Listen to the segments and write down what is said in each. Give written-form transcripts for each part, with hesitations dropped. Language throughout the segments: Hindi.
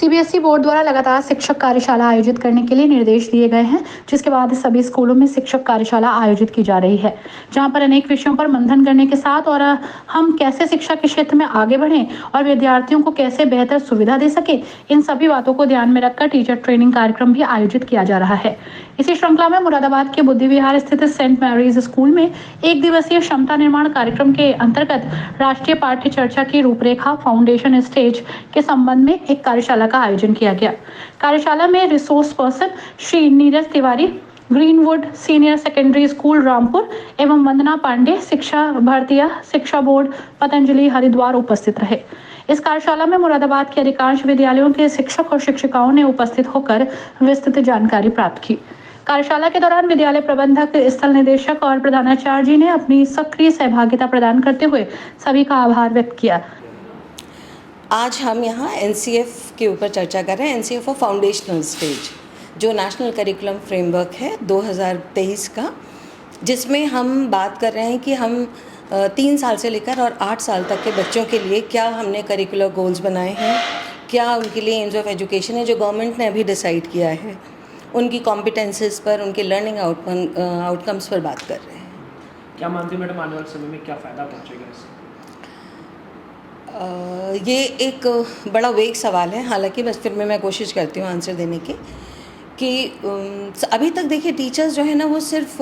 सीबीएसई बोर्ड द्वारा लगातार शिक्षक कार्यशाला आयोजित करने के लिए निर्देश दिए गए हैं, जिसके बाद सभी स्कूलों में शिक्षक कार्यशाला आयोजित की जा रही है, जहां पर अनेक विषयों पर मंथन करने के साथ और हम कैसे शिक्षा के क्षेत्र में आगे बढ़ें और विद्यार्थियों को कैसे बेहतर सुविधा दे सके, इन सभी बातों को ध्यान में रखकर टीचर ट्रेनिंग कार्यक्रम भी आयोजित किया जा रहा है। इसी श्रृंखला में मुरादाबाद के बुद्धि विहार स्थित सेंट मैरीज स्कूल में एक दिवसीय क्षमता निर्माण कार्यक्रम के अंतर्गत राष्ट्रीय पाठ्य चर्चा की रूपरेखा फाउंडेशन स्टेज के संबंध में एक कार्यशाला का आयोजन किया गया। कार्यशाला में resource person Shri Neeraj Tiwari, greenwood senior secondary school Rampur एवं वंदना पांडे, शिक्षा भारतीय शिक्षा बोर्ड पतंजलि हरिद्वार उपस्थित रहे। इस कार्यशाला में मुरादाबाद के अधिकांश विद्यालयों के शिक्षक और शिक्षिकाओं ने उपस्थित होकर विस्तृत जानकारी प्राप्त की। कार्यशाला के दौरान विद्यालय प्रबंधक, स्थल निदेशक और प्रधानाचार्य जी ने अपनी सक्रिय सहभागिता प्रदान करते हुए सभी का आभार व्यक्त किया। आज हम यहाँ एनसीएफ के ऊपर चर्चा कर रहे हैं। एनसीएफ और फाउंडेशनल स्टेज जो नेशनल करिकुलम फ्रेमवर्क है 2023 का, जिसमें हम बात कर रहे हैं कि हम 3 साल से लेकर और 8 साल तक के बच्चों के लिए क्या हमने करिकुलर गोल्स बनाए हैं, क्या उनके लिए एम्स ऑफ एजुकेशन है जो गवर्नमेंट ने अभी डिसाइड किया है, उनकी कॉम्पिटेंसेस पर, उनके लर्निंग आउटकम्स पर बात कर रहे हैं। क्या मानती हैं मैडम, आने वाले समय में क्या फ़ायदा पहुँचेगा इससे? ये एक बड़ा वेग सवाल है, हालांकि बस फिर मैं कोशिश करती हूँ आंसर देने की कि अभी तक देखिए टीचर्स जो है ना वो सिर्फ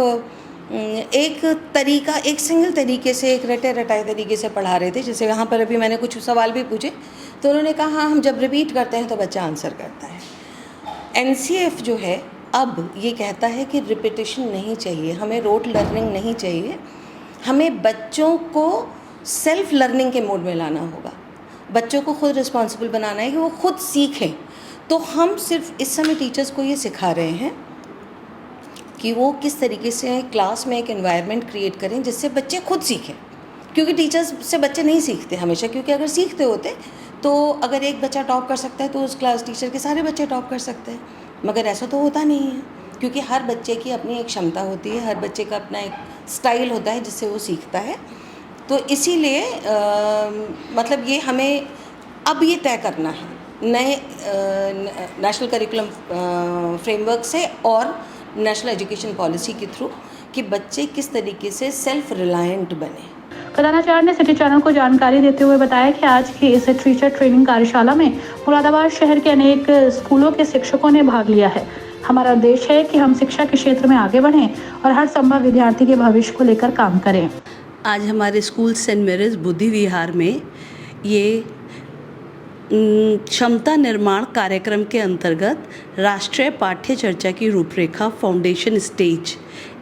एक सिंगल तरीके से, एक रटे रटाए तरीके से पढ़ा रहे थे। जैसे यहाँ पर अभी मैंने कुछ सवाल भी पूछे तो उन्होंने कहा हाँ, हम जब रिपीट करते हैं तो बच्चा आंसर करता है। एनसीएफ जो है अब ये कहता है कि रिपीटिशन नहीं चाहिए, हमें रोट लर्निंग नहीं चाहिए, हमें बच्चों को सेल्फ लर्निंग के मोड में लाना होगा। बच्चों को खुद रिस्पॉन्सिबल बनाना है कि वो खुद सीखें। तो हम सिर्फ इस समय टीचर्स को ये सिखा रहे हैं कि वो किस तरीके से क्लास में एक एनवायरनमेंट क्रिएट करें जिससे बच्चे खुद सीखें, क्योंकि टीचर्स से बच्चे नहीं सीखते हमेशा, क्योंकि अगर सीखते होते तो अगर एक बच्चा टॉप कर सकता है तो उस क्लास टीचर के सारे बच्चे टॉप कर सकते हैं, मगर ऐसा तो होता नहीं है, क्योंकि हर बच्चे की अपनी एक क्षमता होती है, हर बच्चे का अपना एक स्टाइल होता है जिससे वो सीखता है। तो इसीलिए मतलब ये हमें अब ये तय करना है नए नेशनल करिकुलम फ्रेमवर्क से और नेशनल एजुकेशन पॉलिसी के थ्रू कि बच्चे किस तरीके से सेल्फ रिलायंट बने। प्रधानाचार्य ने सिटी चैनल को जानकारी देते हुए बताया कि आज की इस टीचर ट्रेनिंग कार्यशाला में मुरादाबाद शहर के अनेक स्कूलों के शिक्षकों ने भाग लिया है। हमारा उद्देश्य है कि हम शिक्षा के क्षेत्र में आगे बढ़ें और हर संभव विद्यार्थी के भविष्य को लेकर काम करें। आज हमारे स्कूल सेंट मैरीज बुद्धि विहार में ये क्षमता निर्माण कार्यक्रम के अंतर्गत राष्ट्रीय पाठ्य चर्चा की रूपरेखा फाउंडेशन स्टेज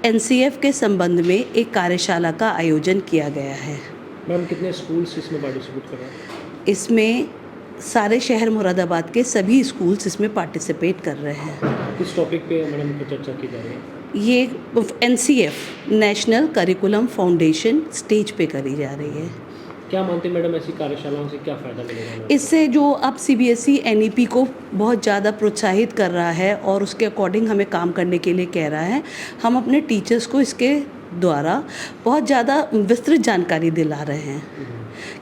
एनसीएफ के संबंध में एक कार्यशाला का आयोजन किया गया है। मैम कितने स्कूल्स इसमें पार्टिसिपेट कर रहे हैं? इसमें सारे शहर मुरादाबाद के सभी स्कूल्स इसमें पार्टिसिपेट कर रहे हैं। किस टॉपिक पे मैडम चर्चा की जा रही है? ये NCF national curriculum foundation stage पे करी जा रही है। क्या मानते हैं मैडम, ऐसी कार्यशालाओं से क्या फ़ायदा मिलेगा? इससे जो अब सीबीएसई एनईपी को बहुत ज़्यादा प्रोत्साहित कर रहा है और उसके अकॉर्डिंग हमें काम करने के लिए कह रहा है, हम अपने टीचर्स को इसके द्वारा बहुत ज़्यादा विस्तृत जानकारी दिला रहे हैं।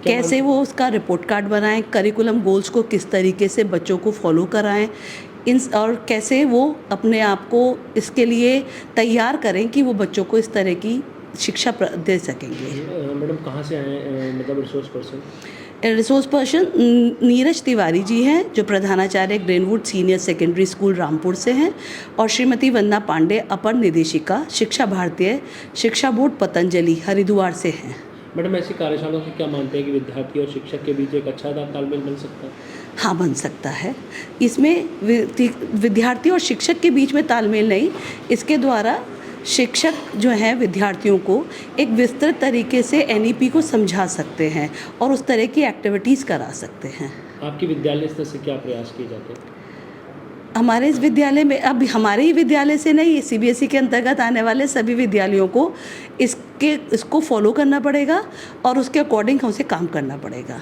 कैसे वो उसका रिपोर्ट कार्ड बनाएं, करिकुलम गोल्स को किस तरीके से बच्चों को फॉलो कराएं, और कैसे वो अपने आप को इसके लिए तैयार करें कि वो बच्चों को इस तरह की शिक्षा दे सकेंगे। मैडम कहाँ से आए हैं, मतलब resource person? Resource person Neeraj Tiwari ji हैं, जो प्रधानाचार्य Greenwood senior secondary school Rampur से हैं, और श्रीमती वंदना पांडे अपर निदेशिका शिक्षा भारतीय शिक्षा बोर्ड पतंजलि हरिद्वार से हैं। मैडम ऐसी कार्यशालाओं से क्या मानते हैं कि विद्यार्थी और शिक्षक के बीच एक अच्छा तालमेल बन सकता है? हाँ, बन सकता है। इसमें विद्यार्थी और शिक्षक के बीच में तालमेल नहीं, इसके द्वारा शिक्षक जो हैं विद्यार्थियों को एक विस्तृत तरीके से एनईपी को समझा सकते हैं और उस तरह की एक्टिविटीज़ करा सकते हैं। आपके विद्यालय स्तर से क्या प्रयास किए जाते हैं? हमारे इस विद्यालय में, अब हमारे ही विद्यालय से नहीं, सीबीएसई के अंतर्गत आने वाले सभी विद्यालयों को इसको फॉलो करना पड़ेगा और उसके अकॉर्डिंग हमसे काम करना पड़ेगा।